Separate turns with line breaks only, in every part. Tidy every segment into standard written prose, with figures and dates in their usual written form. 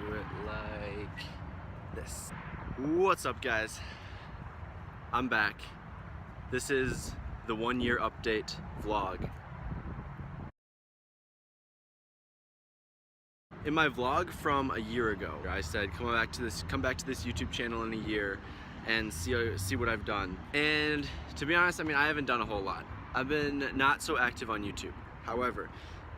do it like this. What's up, guys? I'm back. This is the 1 year update vlog. In my vlog from a year ago, I said come back to this YouTube channel in a year and see what I've done. And to be honest, I mean, I haven't done a whole lot. I've been not so active on YouTube. However,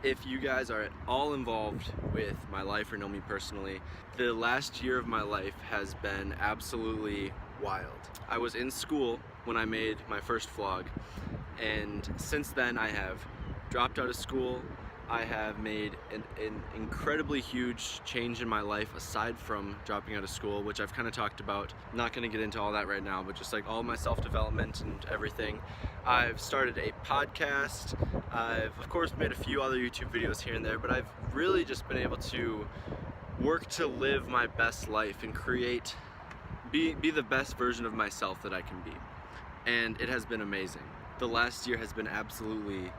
if you guys are at all involved with my life or know me personally, the last year of my life has been absolutely wild. I was in school when I made my first vlog, and since then I have dropped out of school. I have made an incredibly huge change in my life aside from dropping out of school, which I've kind of talked about. I'm not going to get into all that right now, but just like all my self-development and everything. I've started a podcast. I've of course made a few other YouTube videos here and there, but I've really just been able to work to live my best life and be the best version of myself that I can be. And it has been amazing. The last year has been absolutely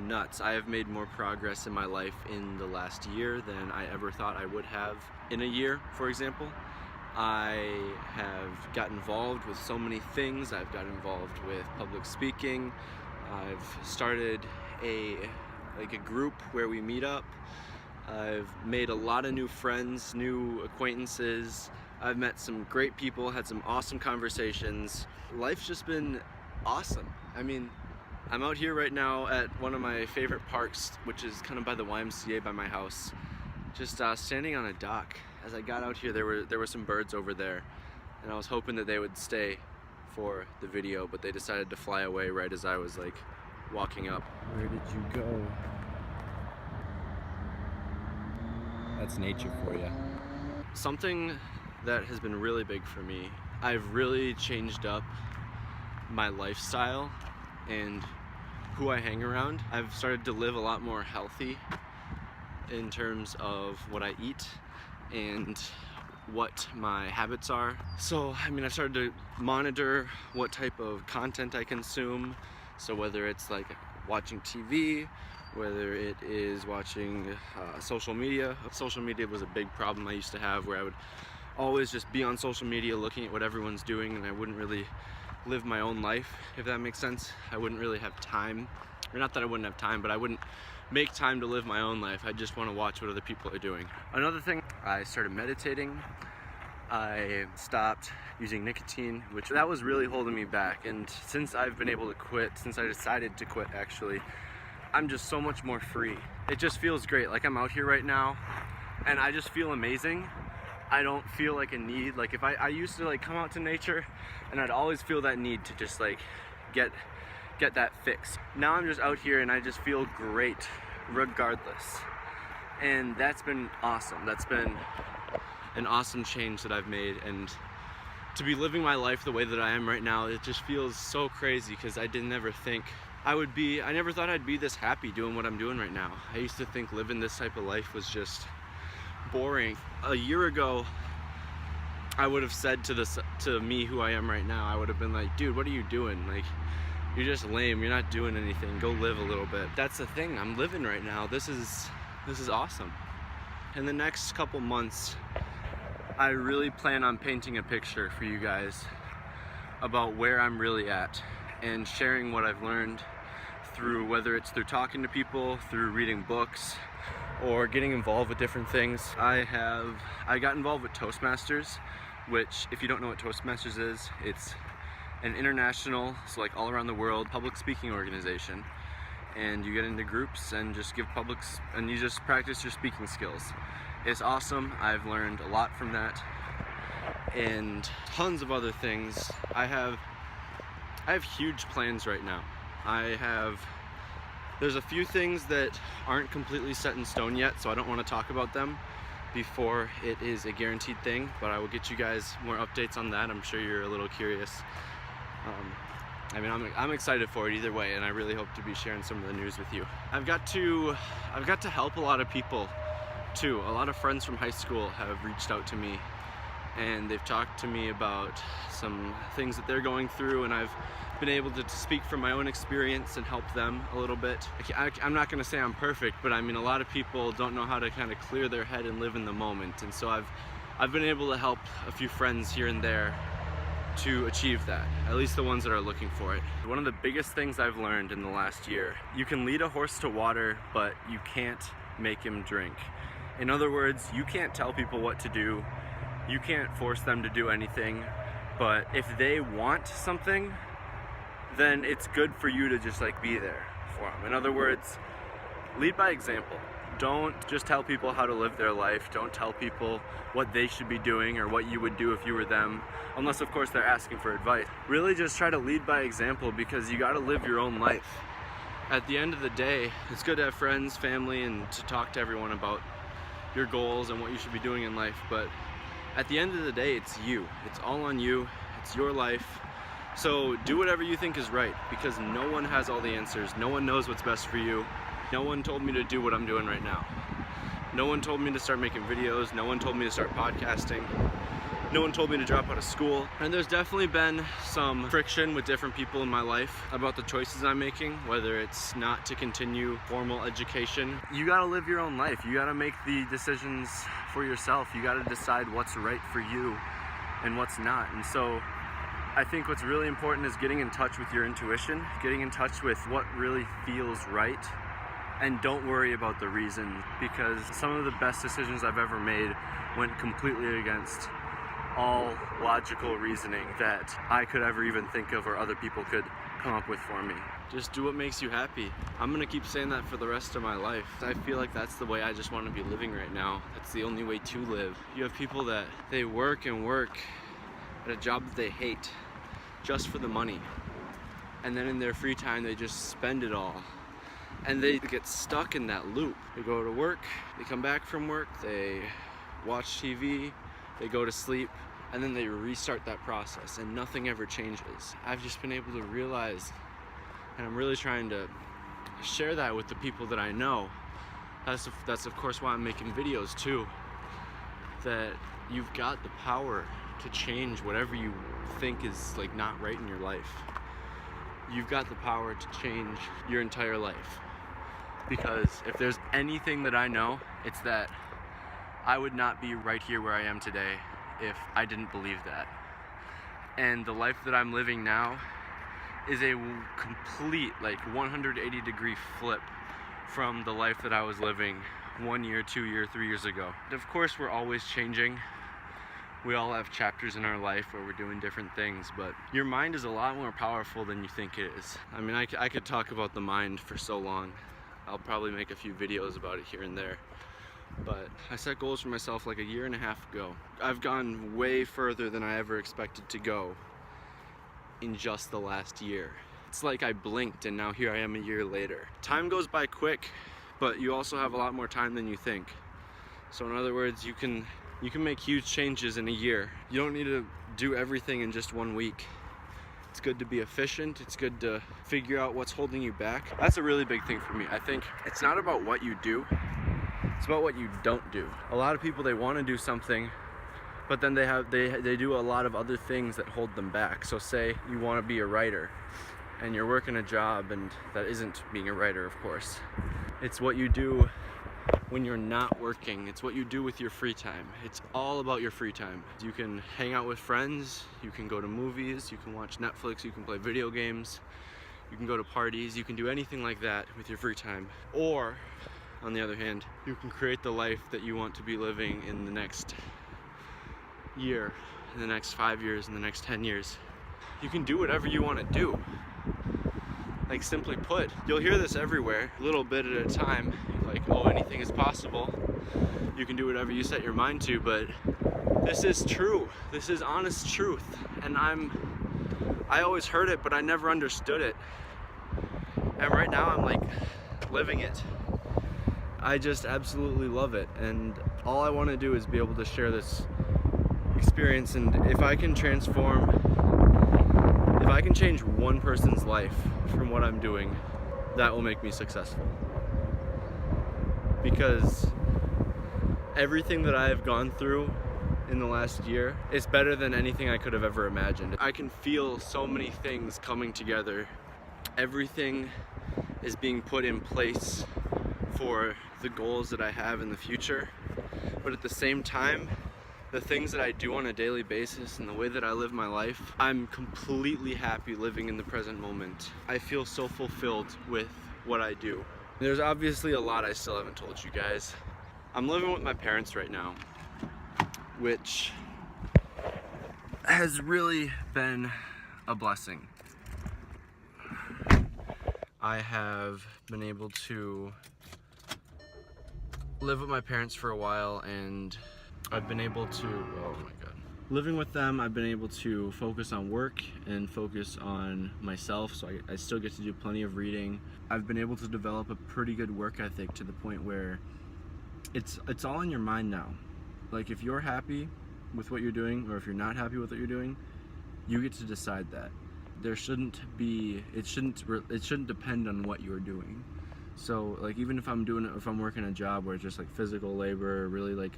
nuts. I have made more progress in my life in the last year than I ever thought I would have in a year, for example. I have got involved with so many things. I've got involved with public speaking. I've started a group where we meet up. I've made a lot of new friends, new acquaintances. I've met some great people, had some awesome conversations. Life's just been awesome. I mean, I'm out here right now at one of my favorite parks, which is kind of by the YMCA by my house. Just standing on a dock. As I got out here, there were some birds over there, and I was hoping that they would stay for the video, but they decided to fly away right as I was like walking up. Where did you go? That's nature for you. Something that has been really big for me, I've really changed up my lifestyle and who I hang around. I've started to live a lot more healthy in terms of what I eat and what my habits are. So, I mean, I've started to monitor what type of content I consume. So whether it's like watching TV, whether it is watching social media. Social media was a big problem I used to have, where I would always just be on social media looking at what everyone's doing, and I wouldn't really live my own life, if that makes sense. I wouldn't really have time, or not that I wouldn't have time, but I wouldn't make time to live my own life. I just want to watch what other people are doing. Another thing, I started meditating. I stopped using nicotine, which that was really holding me back. And since I've been able to quit, since I decided to quit actually, I'm just so much more free. It just feels great. Like I'm out here right now and I just feel amazing. I don't feel like a need. Like if I used to like come out to nature and I'd always feel that need to just like get that fix. Now I'm just out here and I just feel great regardless. And that's been awesome. That's been an awesome change that I've made, and to be living my life the way that I am right now, it just feels so crazy because I never thought I'd be this happy doing what I'm doing right now. I used to think living this type of life was just boring. A year ago, I would have said to me who I am right now, I would have been like, dude, what are you doing? Like, you're just lame, you're not doing anything, go live a little bit. That's the thing, I'm living right now. This is awesome. In the next couple months, I really plan on painting a picture for you guys about where I'm really at and sharing what I've learned through, whether it's through talking to people, through reading books, or getting involved with different things. I got involved with Toastmasters, which, if you don't know what Toastmasters is, it's an international, so like all around the world, public speaking organization. And you get into groups and just and you just practice your speaking skills. It's awesome. I've learned a lot from that, and tons of other things. I have huge plans right now. There's a few things that aren't completely set in stone yet, so I don't want to talk about them before it is a guaranteed thing, but I will get you guys more updates on that. I'm sure you're a little curious. I mean, I'm excited for it either way, and I really hope to be sharing some of the news with you. I've got to help a lot of people too. A lot of friends from high school have reached out to me and they've talked to me about some things that they're going through, and I've been able to speak from my own experience and help them a little bit. I'm not going to say I'm perfect, but I mean, a lot of people don't know how to kind of clear their head and live in the moment, and so I've been able to help a few friends here and there to achieve that, at least the ones that are looking for it. One of the biggest things I've learned in the last year: you can lead a horse to water, but you can't make him drink. In other words, you can't tell people what to do, you can't force them to do anything, but if they want something, then it's good for you to just like be there for them. In other words, lead by example. Don't just tell people how to live their life. Don't tell people what they should be doing or what you would do if you were them, unless of course they're asking for advice. Really just try to lead by example, because you got to live your own life. At the end of the day, it's good to have friends, family, and to talk to everyone about your goals and what you should be doing in life, but at the end of the day, it's you. It's all on you. It's your life. So do whatever you think is right, because no one has all the answers. No one knows what's best for you. No one told me to do what I'm doing right now. No one told me to start making videos. No one told me to start podcasting. No one told me to drop out of school. And there's definitely been some friction with different people in my life about the choices I'm making, whether it's not to continue formal education. You gotta live your own life. You gotta make the decisions for yourself. You gotta decide what's right for you and what's not. And so I think what's really important is getting in touch with your intuition, getting in touch with what really feels right, and don't worry about the reason, because some of the best decisions I've ever made went completely against all logical reasoning that I could ever even think of or other people could come up with for me. Just do what makes you happy. I'm gonna keep saying that for the rest of my life. I feel like that's the way I just want to be living right now. That's the only way to live. You have people that they work and work at a job that they hate just for the money, and then in their free time they just spend it all, and they get stuck in that loop. They go to work, they come back from work, they watch TV, they go to sleep, and then they restart that process, and nothing ever changes. I've just been able to realize, and I'm really trying to share that with the people that I know. That's of course why I'm making videos too, that you've got the power to change whatever you think is like not right in your life. You've got the power to change your entire life, because if there's anything that I know, it's that I would not be right here where I am today if I didn't believe that. And the life that I'm living now is a complete 180 degree flip from the life that I was living 1 year, 2 years, 3 years ago. Of course, we're always changing. We all have chapters in our life where we're doing different things, but your mind is a lot more powerful than you think it is. I mean, I could talk about the mind for so long. I'll probably make a few videos about it here and there. But I set goals for myself like 1.5 years ago. I've gone way further than I ever expected to go in just the last year. It's like I blinked and now here I am 1 year later. Time goes by quick, but you also have a lot more time than you think. So in other words, you can make huge changes in 1 year. You don't need to do everything in just 1 week. It's good to be efficient. It's good to figure out what's holding you back. That's a really big thing for me. I think it's not about what you do, it's about what you don't do. A lot of people, they want to do something, but then they do a lot of other things that hold them back. So say you want to be a writer and you're working a job, and that isn't being a writer, of course. It's what you do when you're not working. It's what you do with your free time. It's all about your free time. You can hang out with friends, you can go to movies, you can watch Netflix, you can play video games, you can go to parties, you can do anything like that with your free time. Or, on the other hand, you can create the life that you want to be living in the next year, in the next 5 years, in the next 10 years. You can do whatever you want to do. Like, simply put, you'll hear this everywhere, a little bit at a time, like, oh, anything is possible. You can do whatever you set your mind to, but this is true. This is honest truth. And I always heard it, but I never understood it. And right now I'm like living it. I just absolutely love it. And all I want to do is be able to share this experience. And if I can change one person's life from what I'm doing, that will make me successful. Because everything that I have gone through in the last year is better than anything I could have ever imagined. I can feel so many things coming together. Everything is being put in place for the goals that I have in the future, but at the same time, the things that I do on a daily basis and the way that I live my life, I'm completely happy living in the present moment. I feel so fulfilled with what I do. There's obviously a lot I still haven't told you guys. I'm living with my parents right now, which has really been a blessing. I have been able to live with my parents for a while, and I've been able to, oh my god. Living with them, I've been able to focus on work and focus on myself, so I still get to do plenty of reading. I've been able to develop a pretty good work ethic to the point where it's all in your mind now. Like, if you're happy with what you're doing, or if you're not happy with what you're doing, you get to decide that. There shouldn't be, it shouldn't depend on what you're doing. So like, even if I'm working a job where it's just like physical labor, really like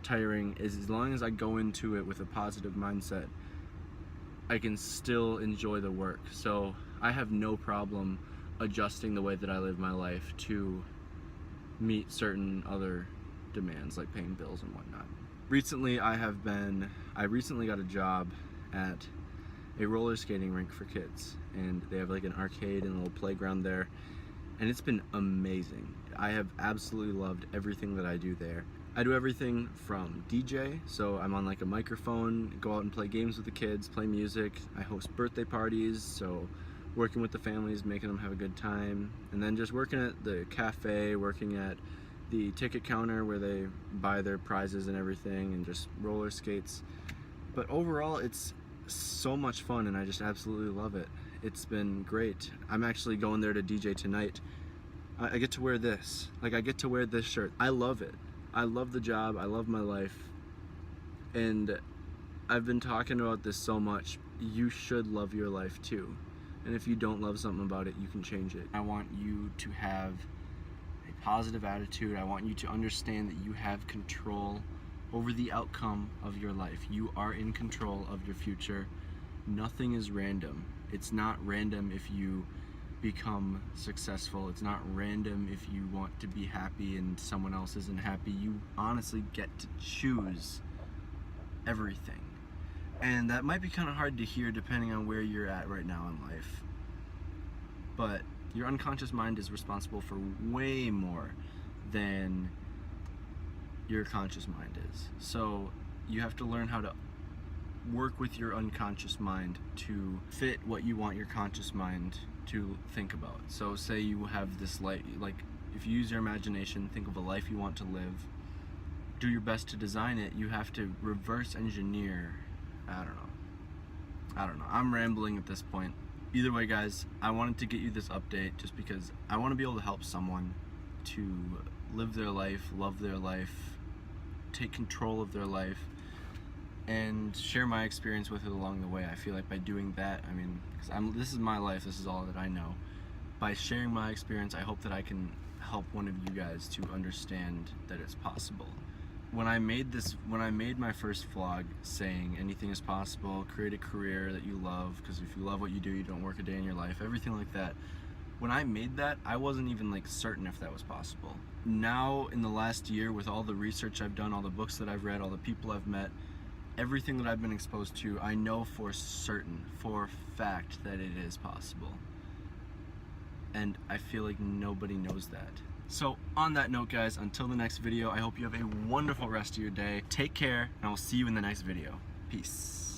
tiring, as long as I go into it with a positive mindset, I can still enjoy the work. So I have no problem adjusting the way that I live my life to meet certain other demands, like paying bills and whatnot. Recently I recently got a job at a roller skating rink for kids, and they have like an arcade and a little playground there, and it's been amazing. I have absolutely loved everything that I do there. I do everything from DJ, so I'm on like a microphone, go out and play games with the kids, play music. I host birthday parties, so working with the families, making them have a good time, and then just working at the cafe, working at the ticket counter where they buy their prizes and everything, and just roller skates. But overall, it's so much fun, and I just absolutely love it. It's been great. I'm actually going there to DJ tonight. I get to wear this. Like, I get to wear this shirt. I love it. I love the job. I love my life. And I've been talking about this so much. You should love your life too. And if you don't love something about it, you can change it. I want you to have a positive attitude. I want you to understand that you have control over the outcome of your life. You are in control of your future. Nothing is random. It's not random if you become successful. It's not random if you want to be happy and someone else isn't happy. You honestly get to choose everything. And that might be kind of hard to hear depending on where you're at right now in life. But your unconscious mind is responsible for way more than your conscious mind is. So you have to learn how to work with your unconscious mind to fit what you want your conscious mind to think about. So say you have this life, like if you use your imagination, think of a life you want to live, do your best to design it. You have to reverse engineer. I don't know. I'm rambling at this point. Either way, guys, I wanted to get you this update just because I want to be able to help someone to live their life, love their life, take control of their life, and share my experience with it along the way. I feel like by doing that, I mean, because this is my life, this is all that I know. By sharing my experience, I hope that I can help one of you guys to understand that it's possible. When I made my first vlog saying anything is possible, create a career that you love, because if you love what you do, you don't work a day in your life, everything like that. When I made that, I wasn't even like certain if that was possible. Now, in the last year, with all the research I've done, all the books that I've read, all the people I've met, everything that I've been exposed to, I know for certain, for a fact, that it is possible. And I feel like nobody knows that. So on that note, guys, until the next video, I hope you have a wonderful rest of your day. Take care, and I will see you in the next video. Peace.